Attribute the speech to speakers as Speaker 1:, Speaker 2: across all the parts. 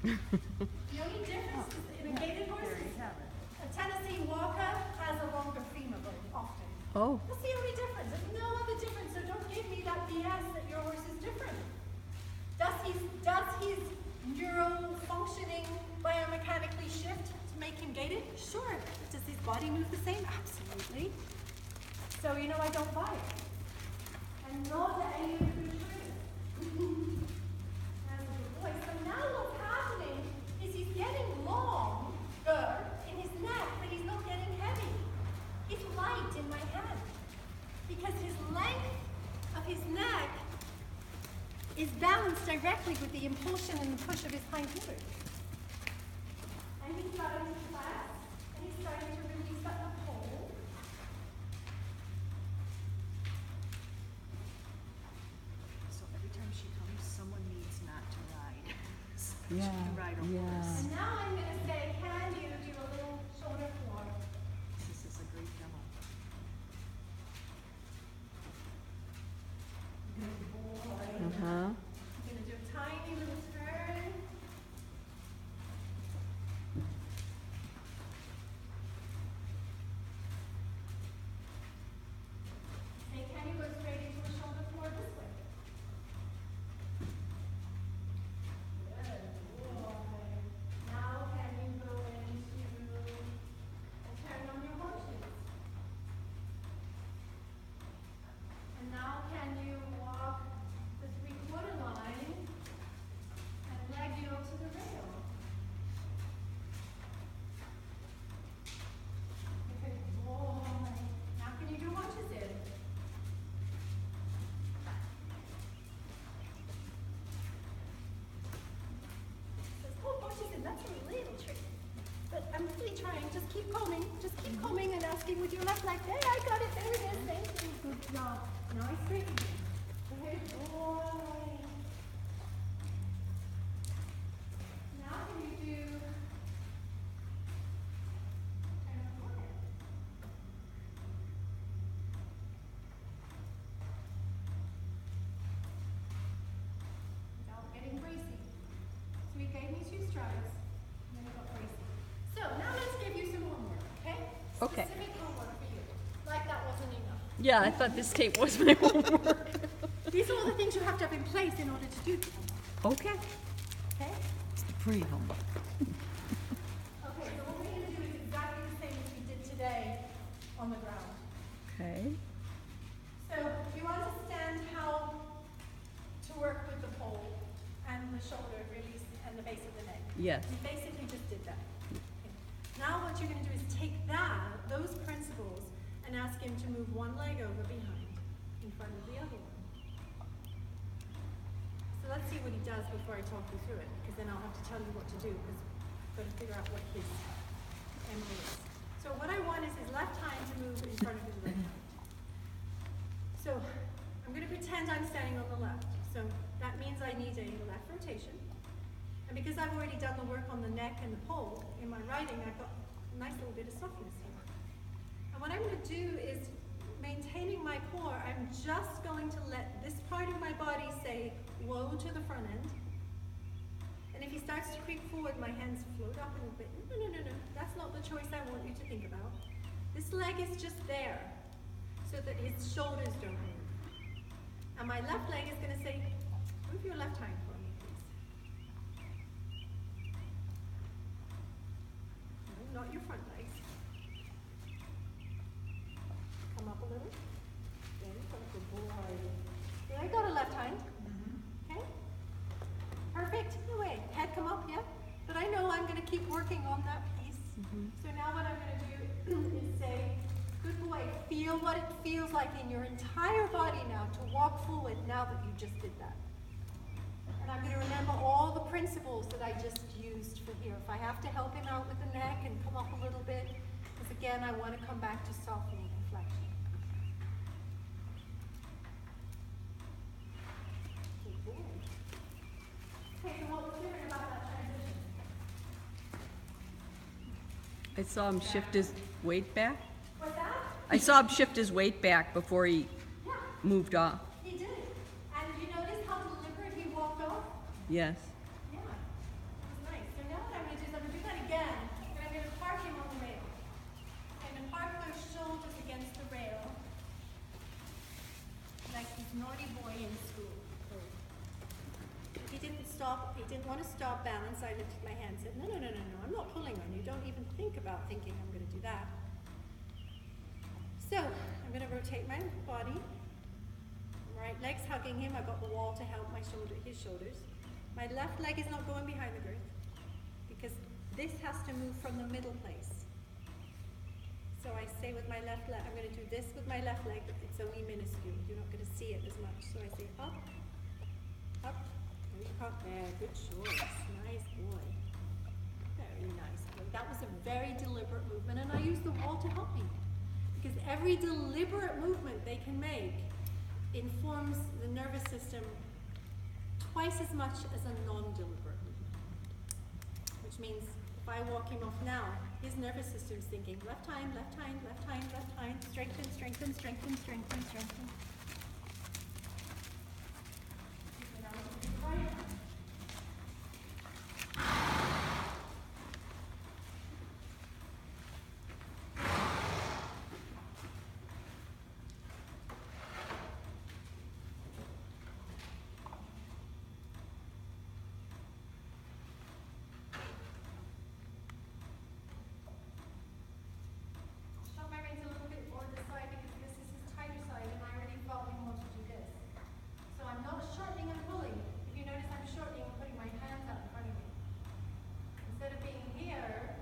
Speaker 1: The only difference is in a gaited horse, a Tennessee Walker has a longer femur very often.
Speaker 2: Oh.
Speaker 1: That's the only difference. There's no other difference. So don't give me that BS that your horse is different. Does his neural functioning biomechanically shift to make him gaited? Sure. Does his body move the same? Absolutely. So you know I don't buy it. And nor do any of the good trainers. That's a good boy. So now what's happening is he's getting longer in his neck, but he's not getting heavy. It's light in my hand. Because his length of his neck is balanced directly with the impulsion and the push of his hind hinders. And he's starting to flex, and he's starting to release that pole.
Speaker 3: So every time she comes, someone needs not to ride. So
Speaker 2: Yeah,
Speaker 3: she can ride a
Speaker 2: yeah.
Speaker 3: horse.
Speaker 1: And now I'm going to say, can you do a little shoulder floor?
Speaker 3: This is a great demo.
Speaker 1: Good boy.
Speaker 2: Uh-huh.
Speaker 1: I'm going to do a tiny little turn. Hey, can you go straight into a shoulder floor this way? Good boy. Now can you go into a turn on your horses? And now can you walk the 3/4 line and leg you up to the rail? Good boy. Now can you do hunches in? Says, oh, hunches in, that's a little tricky. But I'm really trying, just keep combing and asking with your left leg. Hey, I got it, there it is, thank you, good job. Now I straighten it. Good boy. Now can you do turn on the leg? Without getting bracy. So he gave me 2 strides, and then I got bracy. So now let's give you some homework, okay?
Speaker 2: Okay.
Speaker 1: Specific homework for you. Like that wasn't enough.
Speaker 2: Yeah, I thought this tape was my homework.
Speaker 1: These are all the things you have to have in place in order to do the homework,
Speaker 2: Okay.
Speaker 1: okay?
Speaker 2: It's the pre-homework.
Speaker 1: Okay, so what we're going to do is exactly the same as we did today on the ground.
Speaker 2: Okay.
Speaker 1: So you understand how to work with the pole and the shoulder release and the base of the neck.
Speaker 2: Yes.
Speaker 1: You basically just did that. Okay. Now what you're going to do is take those principles, and ask him to move one leg over behind in front of the other one. So let's see what he does before I talk you through it, because then I'll have to tell you what to do, because I've got to figure out what his MO is. So what I want is his left hind to move in front of his right hind. So I'm going to pretend I'm standing on the left. So that means I need a left rotation. And because I've already done the work on the neck and the pole in my writing, I've got a nice little bit of softness here. And what I'm going to do is, maintaining my core, I'm just going to let this part of my body say whoa to the front end. And if he starts to creep forward, my hands float up a little bit. No, no, no, no. That's not the choice I want you to think about. This leg is just there so that his shoulders don't move. And my left leg is going to say, move your left hind for me, please. No, not your front legs. Come up a little. There you go, good boy. Yeah, I got a left hind. Okay? Perfect. No way. Head come up, yeah? But I know I'm going to keep working on that piece. So now what I'm going to do is say, good boy, feel what it feels like in your entire body now to walk forward now that you just did that. And I'm going to remember all the principles that I just used for here. If I have to help him out with the neck and come up a little bit, because again, I want to come back to softening and flexion. Good boy. Okay, so what was different about that transition?
Speaker 2: I saw him shift his weight back.
Speaker 1: What's that?
Speaker 2: I saw him shift his weight back before he
Speaker 1: Yeah,
Speaker 2: moved off.
Speaker 1: he did. And you notice how deliberate he walked off?
Speaker 2: Yes.
Speaker 1: Yeah, it was nice. naughty boy in school. He didn't want to stop balance. I lifted my hand and said, no, I'm not pulling on you. Don't even think about thinking I'm going to do that. So, I'm going to rotate my body. Right leg's hugging him. I've got the wall to help his shoulders. My left leg is not going behind the girth because this has to move from the middle place. So I say with my left leg, I'm going to do this with my left leg, but it's only minuscule. You're not going to see it as much. So I say up, up, and you come there. Good choice. Nice boy. Very nice boy. That was a very deliberate movement, and I use the wall to help me. Because every deliberate movement they can make informs the nervous system twice as much as a non-deliberate movement. Which means if I walk him off now, his nervous system's thinking left hind, left hind, left hind, left hind, strengthen, strengthen, strengthen, strengthen, strengthen. And now we can do right hand. Short my reins a little bit more this side because this is his tighter side and I already felt him want to do this. So I'm not shortening and pulling. If you notice I'm shortening and putting my hands out in front of me. Instead of being here,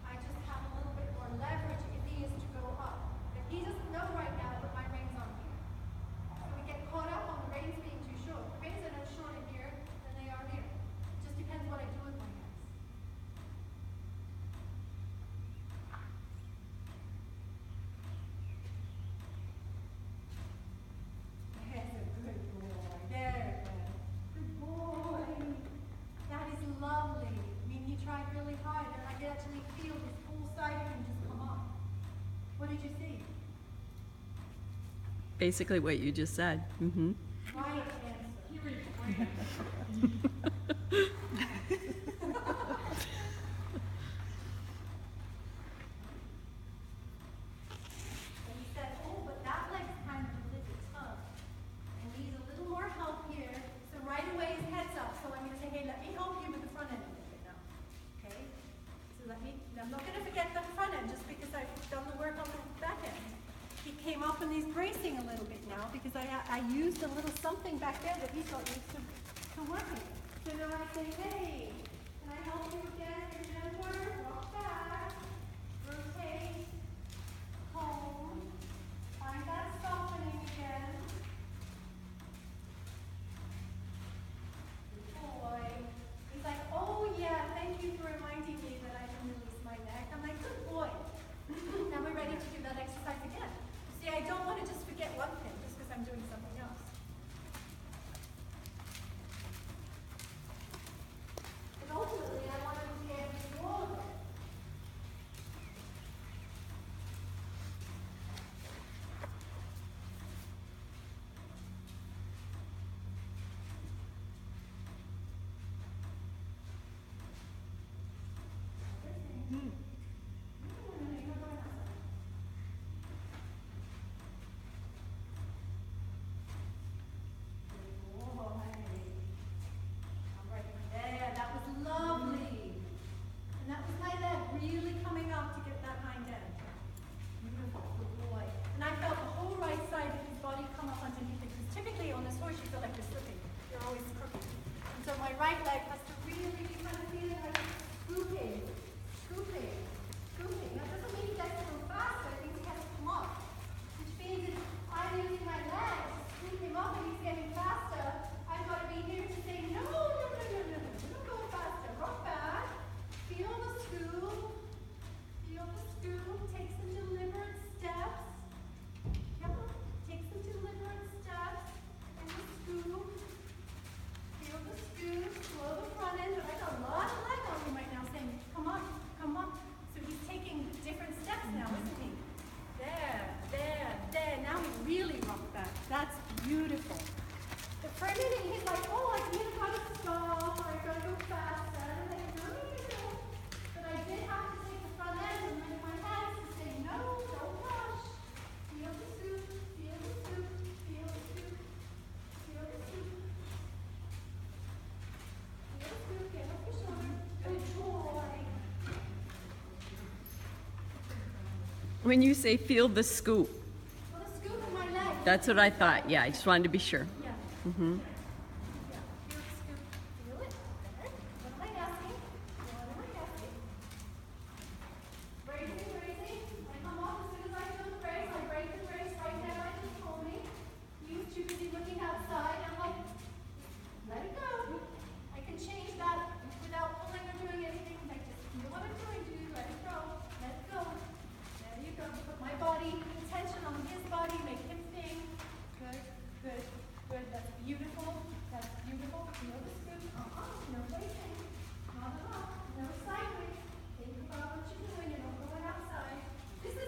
Speaker 1: I just have a little bit more leverage if he is to go up. If he doesn't know right now to put my reins on here. So we get caught up on the reins being too short. The reins are no shorter here than they are here. It just depends what I do with my hands. That's a good boy. There, good boy. That is lovely. I mean, he tried really hard, and I could actually feel this whole side of him just come up. What did you see?
Speaker 2: Basically what you just said. Mm-hmm.
Speaker 1: Right answer. And he said, oh, but that leg's kind of a little tough. And needs a little more help here. So right away his head's up. So I'm going to say, hey, let me help you with the front end a little bit now. Okay? So I'm not going to forget the front end just because I've done the work on the back end. He came up and he's bracing a little bit now because I used a little something back there that he got used to working. So now I say, hey, can I help you again? Your gentler, walk back, rotate, home, find that softening again. Good boy. He's like, oh yeah, thank you for reminding me that I can release my neck. I'm like, good boy. Now we're ready to do that exercise again. See, I don't want to just forget one thing just because I'm doing something else. But ultimately, I want him to be able to do all of it.
Speaker 2: When you say feel the scoop,
Speaker 1: Well, the scoop in my leg.
Speaker 2: that's what I thought. Yeah, I just wanted to be sure.
Speaker 1: Yeah.
Speaker 2: Mm-hmm.
Speaker 1: Yeah. Feel the scoop. Feel it. There. What am I asking? What am I asking? Bracing, bracing. I come off as soon as I feel the brace. I break the brace right now. I just hold me. You too busy looking outside. I'm like, let it go. I can change that without pulling or doing anything. Like, just feel what I'm doing, dude. Let it go. Let it go. There you go. Put my body, attention on his body, make him think. Good, good, good. That's beautiful. That's beautiful. Feel the scoop. No waiting. Not at all. No sideways. Think about what you're doing. You're not going outside.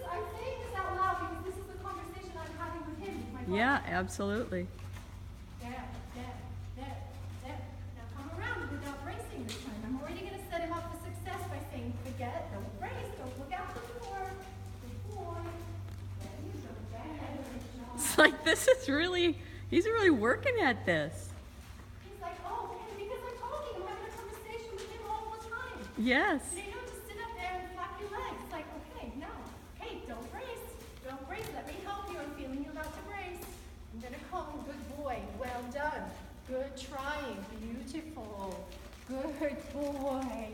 Speaker 1: I'm saying this out loud because this is the conversation I'm having with him, with my body.
Speaker 2: Yeah, absolutely.
Speaker 1: There. Now come around without bracing this time. I'm already going to set him up for success by saying, forget, don't brace, don't look out the door. Good boy. There you go.
Speaker 2: It's like he's really working at this.
Speaker 1: He's like, oh, okay, because I'm talking, I'm having a conversation with him all the time.
Speaker 2: Yes.
Speaker 1: So you don't just sit up there and flap your legs. Like, okay, no. Hey, don't brace. Don't brace. Let me help you. I'm feeling you're about to brace. I'm going to come. Good boy. Well done. Good trying. Beautiful. Good boy.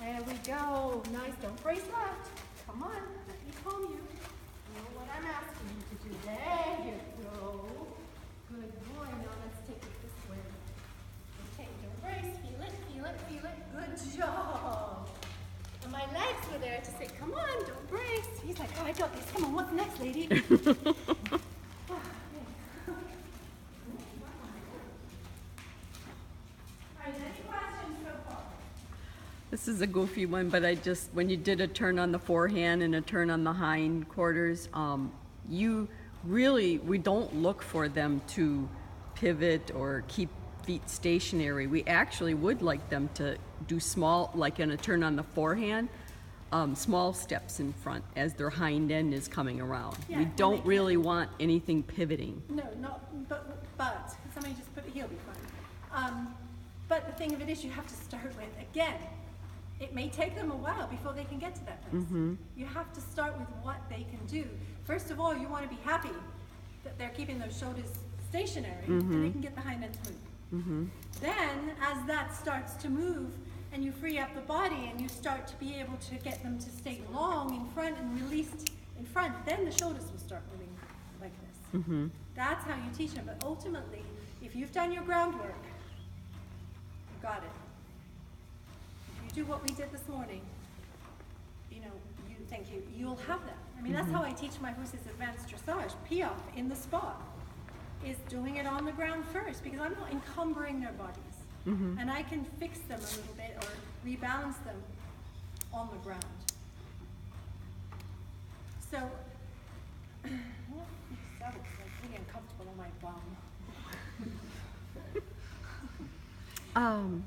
Speaker 1: There we go. Nice. Don't brace left. Come on. Let me calm you. You know what I'm asking you to do. There you go. Good boy. Now let's take it this way. Okay, don't brace. Feel it, feel it, feel it. Good job. And my legs were there to say, come on, don't brace. He's like, oh, I got this. Come on, what's next, lady? All right, any questions so far?
Speaker 2: This is a goofy one, but when you did a turn on the forehand and a turn on the hind quarters, we don't look for them to pivot or keep feet stationary. We actually would like them to do small, like in a turn on the forehand, small steps in front as their hind end is coming around.
Speaker 1: Yeah,
Speaker 2: We
Speaker 1: and
Speaker 2: don't
Speaker 1: they
Speaker 2: really want anything pivoting.
Speaker 1: No, but somebody just put it, he'll be fine. But the thing of it is, you have to start with, again, it may take them a while before they can get to that place. You have to start with what they can do. First of all, you want to be happy that they're keeping their shoulders stationary and they can get the hind end to move. Then, as that starts to move and you free up the body and you start to be able to get them to stay long in front and released in front, then the shoulders will start moving like this. That's how you teach them. But ultimately, if you've done your groundwork, you got it. If you do what we did this morning, you'll have that. I mean, that's how I teach my horses advanced dressage. Piaffe in the spot is doing it on the ground first because I'm not encumbering their bodies. And I can fix them a little bit or rebalance them on the ground. So, that was like really uncomfortable on my bum.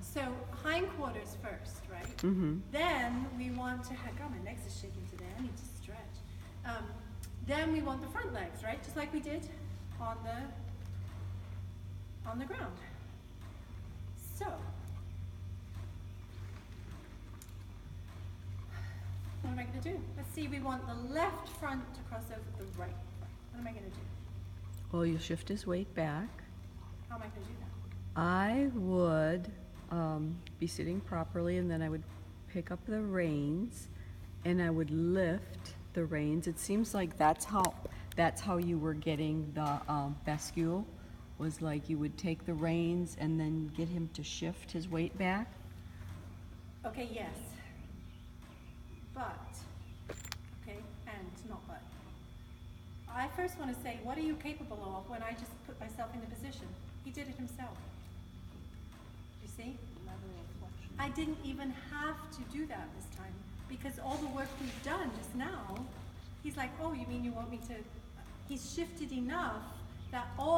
Speaker 1: So hindquarters first, right? Then we want to, God, my legs are shaking today. I need to stretch. Then we want the front legs, right? Just like we did on the ground. So, what am I going to do? Let's see, we want the left front to cross over the right front. What am I going to do?
Speaker 2: Well, you'll shift his weight back.
Speaker 1: How am I going to do that?
Speaker 2: I would be sitting properly, and then I would pick up the reins and I would lift the reins. It seems like that's how you were getting the bascule, was like you would take the reins and then get him to shift his weight back.
Speaker 1: Okay, yes. But, okay, and not but. I first want to say, what are you capable of when I just put myself in the position? He did it himself. You see? I didn't even have to do that this time because all the work we've done just now, he's like, oh, you mean you want me to? He's shifted enough that all